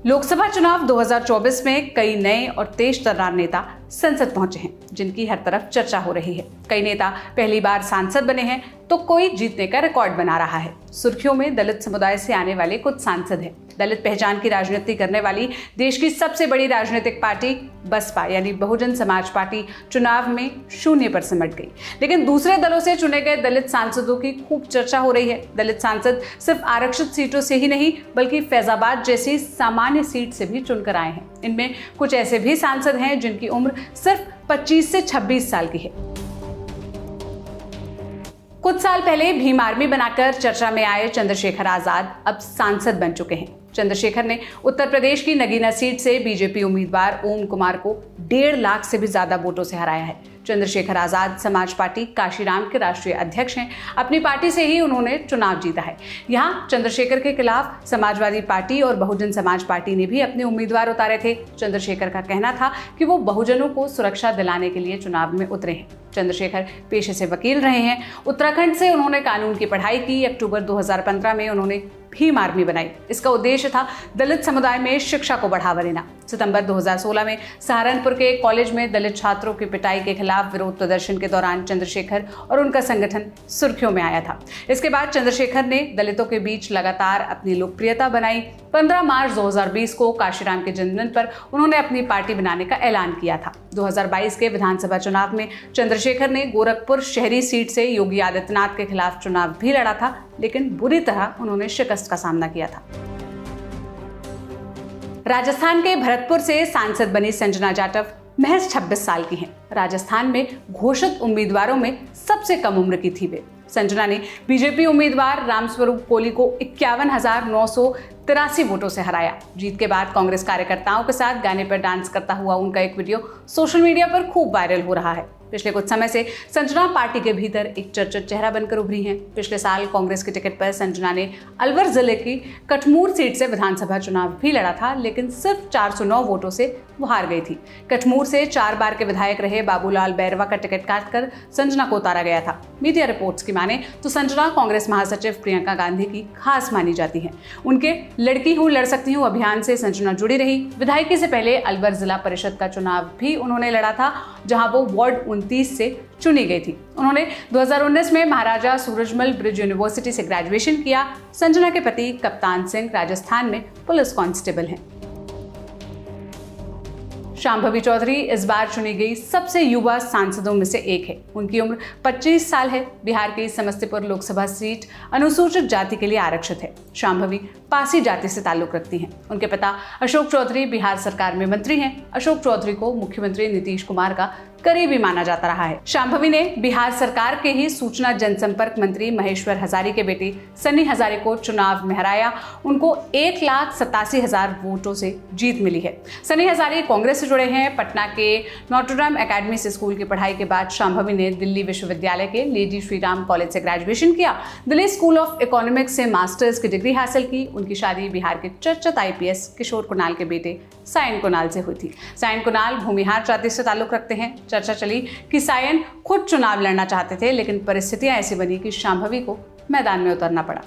लोकसभा चुनाव 2024 में कई नए और तेज तर्रार नेता संसद पहुंचे हैं, जिनकी हर तरफ चर्चा हो रही है। कई नेता पहली बार सांसद बने हैं, तो कोई जीतने का रिकॉर्ड बना रहा है। सुर्खियों में दलित समुदाय से आने वाले कुछ सांसद हैं। दलित पहचान की राजनीति करने वाली देश की सबसे बड़ी राजनीतिक पार्टी बसपा यानी बहुजन समाज पार्टी चुनाव में 0 पर सिमट गई। लेकिन दूसरे दलों से चुने गए दलित सांसदों की खूब चर्चा हो रही है। दलित सांसद सिर्फ आरक्षित सीटों से ही नहीं, बल्कि फैजाबाद जैसी सामान्य सीट से भी चुनकर आए हैं। इनमें कुछ ऐसे भी सांसद हैं जिनकी उम्र सिर्फ 25 से 26 साल की है। कुछ साल पहले भीम आर्मी बनाकर चर्चा में आए चंद्रशेखर आजाद अब सांसद बन चुके हैं। चंद्रशेखर ने उत्तर प्रदेश की नगीना सीट से बीजेपी उम्मीदवार ओम कुमार को 1.5 लाख से भी ज्यादा वोटों से हराया है। चंद्रशेखर आजाद समाज पार्टी काशीराम के राष्ट्रीय अध्यक्ष हैं। अपनी पार्टी से ही उन्होंने चुनाव जीता है। यहाँ चंद्रशेखर के खिलाफ समाजवादी पार्टी और बहुजन समाज पार्टी ने भी अपने उम्मीदवार उतारे थे। चंद्रशेखर का कहना था कि वो बहुजनों को सुरक्षा दिलाने के लिए चुनाव में उतरे हैं। चंद्रशेखर पेशे से वकील रहे हैं। उत्तराखंड से उन्होंने कानून की पढ़ाई की। अक्टूबर 2015 में उन्होंने भीम आर्मी बनाई। इसका उद्देश्य था दलित समुदाय में शिक्षा को बढ़ावा देना। सितंबर 2016 में सहारनपुर के एक कॉलेज में दलित छात्रों की पिटाई के खिलाफ विरोध प्रदर्शन के दौरान चंद्रशेखर और उनका संगठन सुर्खियों में आया था। इसके बाद चंद्रशेखर ने दलितों के बीच लगातार अपनी लोकप्रियता बनाई। 15 मार्च 2020 को काशीराम के जन्मदिन पर उन्होंने अपनी पार्टी बनाने का ऐलान किया था। 2022 के विधानसभा चुनाव में चंद्रशेखर ने गोरखपुर शहरी सीट से योगी आदित्यनाथ के खिलाफ चुनाव भी लड़ा था, लेकिन बुरी तरह उन्होंने शिकस्त का सामना किया था। राजस्थान के भरतपुर से सांसद बनी संजना जाटव महज 26 साल की हैं। राजस्थान में घोषित उम्मीदवारों में सबसे कम उम्र की थी वे। संजना ने बीजेपी उम्मीदवार रामस्वरूप कोली को 51,983 वोटों से हराया। जीत के बाद कांग्रेस कार्यकर्ताओं के साथ गाने पर डांस करता हुआ उनका एक वीडियो सोशल मीडिया पर खूब वायरल हो रहा है। पिछले कुछ समय से संजना पार्टी के भीतर एक चर्चित चेहरा बनकर उभरी हैं। पिछले साल कांग्रेस के टिकट पर संजना ने अलवर जिले की कटमूर सीट से विधानसभा चुनाव भी लड़ा था, लेकिन सिर्फ 409 वोटों से वो हार गई थी। कटमूर से 4 बार के विधायक रहे बाबूलाल बैरवा का टिकट काटकर संजना को उतारा गया था। मीडिया रिपोर्ट्स की माने तो संजना कांग्रेस महासचिव प्रियंका गांधी की खास मानी जाती है। उनके लड़की हूँ लड़ सकती हूँ अभियान से संजना जुड़ी रही। विधायकी से पहले अलवर जिला परिषद का चुनाव भी उन्होंने लड़ा था, जहां वो वार्ड 29 से चुनी गई थी। उन्होंने 2019 में महाराजा सूरजमल ब्रिज यूनिवर्सिटी से ग्रेजुएशन किया। संजना के पति कप्तान सिंह राजस्थान में पुलिस कांस्टेबल हैं। शांभवी चौधरी इस बार चुनी गई सबसे युवा सांसदों में से एक है। उनकी उम्र 25 साल है। बिहार की समस्तीपुर लोकसभा सीट अनुसूचित जाति के लिए आरक्षित है। शांभवी पासी जाति से ताल्लुक रखती हैं। उनके पिता अशोक चौधरी बिहार सरकार में मंत्री हैं। अशोक चौधरी को मुख्यमंत्री नीतीश कुमार का करीबी माना जाता रहा है। शांभवी ने बिहार सरकार के ही सूचना जनसंपर्क मंत्री महेश्वर हजारी के बेटे सन्नी हजारे को चुनाव में हराया। उनको 1,87,000 वोटों से जीत मिली है। सन्नी हजारे कांग्रेस से जुड़े हैं। पटना के नोटरडेम एकेडमी से स्कूल की पढ़ाई के बाद शांभवी ने दिल्ली विश्वविद्यालय के लेडी श्रीराम कॉलेज से ग्रेजुएशन किया। दिल्ली स्कूल ऑफ इकोनॉमिक्स से मास्टर्स की डिग्री हासिल की। उनकी शादी बिहार के चर्चित IPS किशोर कुणाल के बेटे सायन कुणाल से हुई थी। सायन कुणाल भूमिहार जाति से ताल्लुक रखते हैं। चर्चा चली कि सायन खुद चुनाव लड़ना चाहते थे, लेकिन परिस्थितियां ऐसी बनी कि शांभवी को मैदान में उतरना पड़ा।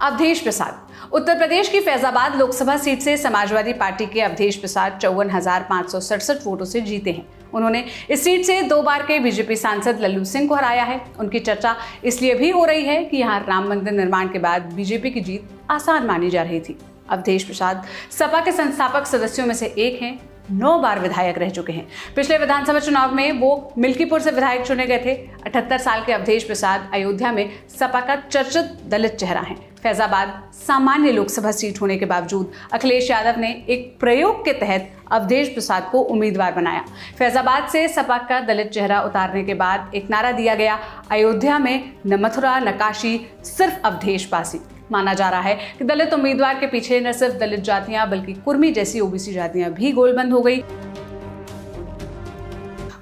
अवधेश प्रसाद उत्तर प्रदेश की फैजाबाद लोकसभा सीट से समाजवादी पार्टी के अवधेश प्रसाद 54,567 वोटों से जीते हैं। उन्होंने इस सीट से 2 बार के बीजेपी सांसद लल्लू सिंह को हराया है। उनकी चर्चा इसलिए भी हो रही है कि यहाँ राम मंदिर निर्माण के बाद बीजेपी की जीत आसान मानी जा रही थी। अवधेश प्रसाद सपा के संस्थापक सदस्यों में से एक हैं। 9 बार विधायक रह चुके हैं। पिछले विधानसभा चुनाव में वो मिल्कीपुर से विधायक चुने गए थे। 78 साल के अवधेश प्रसाद अयोध्या में सपा का चर्चित दलित चेहरा हैं। फैजाबाद सामान्य लोकसभा सीट होने के बावजूद अखिलेश यादव ने एक प्रयोग के तहत अवधेश प्रसाद को उम्मीदवार बनाया। फैजाबाद से सपा का दलित चेहरा उतारने के बाद एक नारा दिया गया, अयोध्या में न मथुरा न काशी, सिर्फ अवधेश पासी। माना जा रहा है कि दलित उम्मीदवार के पीछे न सिर्फ दलित जातियां बल्कि कुर्मी जैसी OBC जातियां भी गोलबंद हो गई।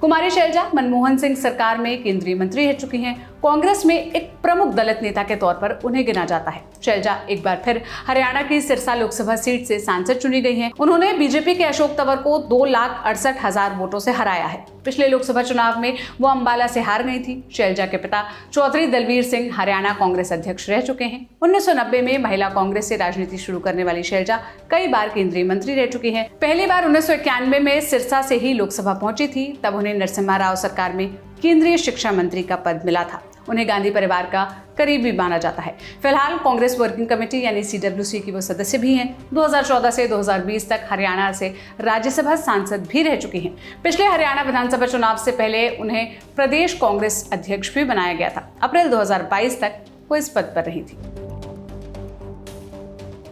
कुमारी शैलजा मनमोहन सिंह सरकार में केंद्रीय मंत्री रह चुकी हैं। कांग्रेस में एक प्रमुख दलित नेता के तौर पर उन्हें गिना जाता है। शैलजा एक बार फिर हरियाणा की सिरसा लोकसभा सीट से सांसद चुनी गई हैं। उन्होंने बीजेपी के अशोक तंवर को 2,68,000 वोटों से हराया है। पिछले लोकसभा चुनाव में वो अंबाला से हार गई थी। शैलजा के पिता चौधरी दलवीर सिंह हरियाणा कांग्रेस अध्यक्ष रह चुके हैं। 1990 में महिला कांग्रेस से राजनीति शुरू करने वाली शैलजा कई बार केंद्रीय मंत्री रह चुकी हैं। पहली बार 1991 में सिरसा से ही लोकसभा पहुंची थी। तब उन्हें नरसिम्हा राव सरकार में केंद्रीय शिक्षा मंत्री का पद मिला था। उन्हें गांधी परिवार का करीबी माना जाता है। फिलहाल कांग्रेस वर्किंग कमेटी यानी CWC की वो सदस्य भी हैं। 2014 से 2020 तक हरियाणा से राज्यसभा सांसद भी रह चुकी हैं। पिछले हरियाणा विधानसभा चुनाव से पहले उन्हें प्रदेश कांग्रेस अध्यक्ष भी बनाया गया था। अप्रैल 2022 तक वो इस पद पर रही थी।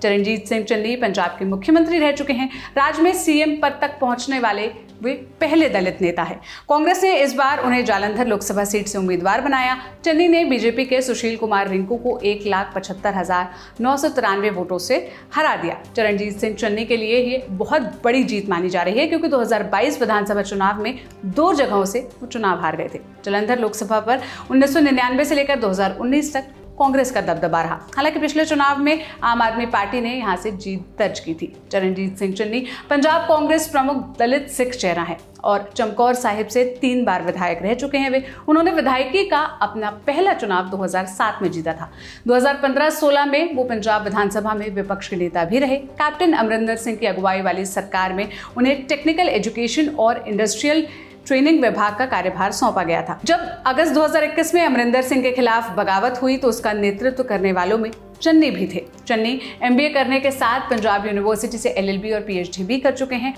चरणजीत सिंह चन्नी पंजाब के मुख्यमंत्री रह चुके हैं। राज्य में CM पद तक पहुंचने वाले वे पहले दलित नेता हैं। कांग्रेस ने इस बार उन्हें जालंधर लोकसभा सीट से उम्मीदवार बनाया। चन्नी ने बीजेपी के सुशील कुमार रिंकू को 1,75,993 वोटों से हरा दिया। चरणजीत सिंह चन्नी के लिए ये बहुत बड़ी जीत मानी जा रही है, क्योंकि 2022 विधानसभा चुनाव में 2 जगहों से वो चुनाव हार गए थे। जालंधर लोकसभा पर 1999 से लेकर 2019 तक कांग्रेस का दबदबा रहा। हालांकि पिछले चुनाव में आम आदमी पार्टी ने यहां से जीत दर्ज की थी। चरणजीत सिंह चन्नी पंजाब कांग्रेस प्रमुख दलित सिख चेहरा है और चमकौर साहिब से 3 बार विधायक रह चुके हैं। उन्होंने विधायकी का अपना पहला चुनाव 2007 में जीता था। 2015-16 में वो पंजाब विधानसभा में विपक्ष के नेता भी रहे। कैप्टन अमरिंदर सिंह की अगुवाई वाली सरकार में उन्हें टेक्निकल एजुकेशन और इंडस्ट्रियल ट्रेनिंग विभाग का कार्यभार सौंपा गया था। जब अगस्त 2021 में अमरिंदर सिंह के खिलाफ बगावत हुई तो उसका नेतृत्व करने वालों में चन्नी भी थे। चन्नी MBA करने के साथ पंजाब यूनिवर्सिटी से LLB और PhD भी कर चुके हैं।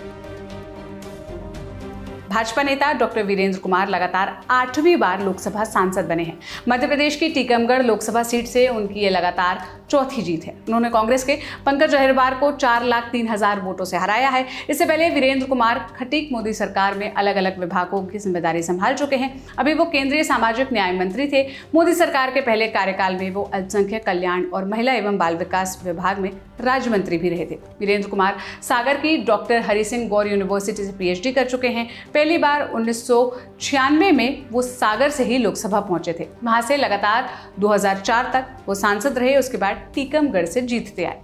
भाजपा नेता डॉक्टर वीरेंद्र कुमार लगातार 8वीं बार लोकसभा सांसद बने हैं। मध्य प्रदेश की टीकमगढ़ लोकसभा सीट से उनकी ये लगातार 4थी जीत है। उन्होंने कांग्रेस के पंकज अहिरवार को 4,03,000 वोटों से हराया है। इससे पहले वीरेंद्र कुमार खटीक मोदी सरकार में अलग अलग विभागों की जिम्मेदारी संभाल चुके हैं। अभी वो केंद्रीय सामाजिक न्याय मंत्री थे। मोदी सरकार के पहले कार्यकाल में वो अल्पसंख्यक कल्याण और महिला एवं बाल विकास विभाग में राज्य मंत्री भी रहे थे। वीरेंद्र कुमार सागर की डॉक्टर हरि सिंह गौर यूनिवर्सिटी से PhD कर चुके हैं। पहली बार 1996 में वो सागर से ही लोकसभा पहुंचे थे। वहां से लगातार 2004 तक वो सांसद रहे। उसके बाद टीकमगढ़ से जीतते आए।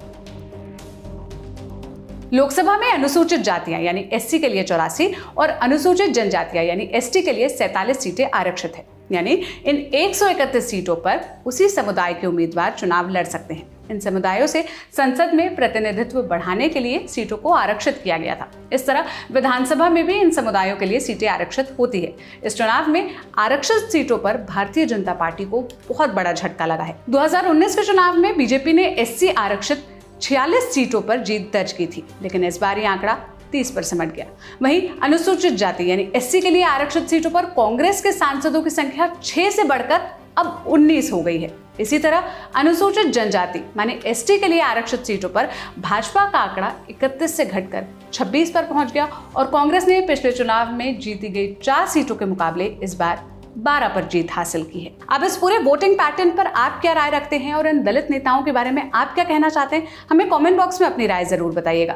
लोकसभा में अनुसूचित जातियां यानी SC के लिए 84 और अनुसूचित जनजातियां यानी ST के लिए 47 सीटें आरक्षित है। यानी इन 131 सीटों पर उसी समुदाय के उम्मीदवार चुनाव लड़ सकते हैं। इन समुदायों से संसद में प्रतिनिधित्व बढ़ाने के लिए सीटों को आरक्षित किया गया था। इस तरह विधानसभा में भी इन समुदायों के लिए सीटें आरक्षित होती है। इस चुनाव में आरक्षित सीटों पर भारतीय जनता पार्टी को बहुत बड़ा झटका लगा है। 2019 के चुनाव में बीजेपी ने SC आरक्षित 46 सीटों पर जीत दर्ज की थी, लेकिन इस बार ये आंकड़ा 30 पर सिमट गया। वहीं अनुसूचित जाति यानी SC के लिए आरक्षित सीटों पर कांग्रेस के सांसदों की संख्या 6 से बढ़कर अब 19 हो गई है। इसी तरह अनुसूचित जनजाति माने ST के लिए आरक्षित सीटों पर भाजपा का आंकड़ा 31 से घटकर 26 पर पहुंच गया और कांग्रेस ने पिछले चुनाव में जीती गई 4 सीटों के मुकाबले इस बार 12 पर जीत हासिल की है। अब इस पूरे वोटिंग पैटर्न पर आप क्या राय रखते हैं और इन दलित नेताओं के बारे में आप क्या कहना चाहते हैं, हमें कमेंट बॉक्स में अपनी राय जरूर बताइएगा।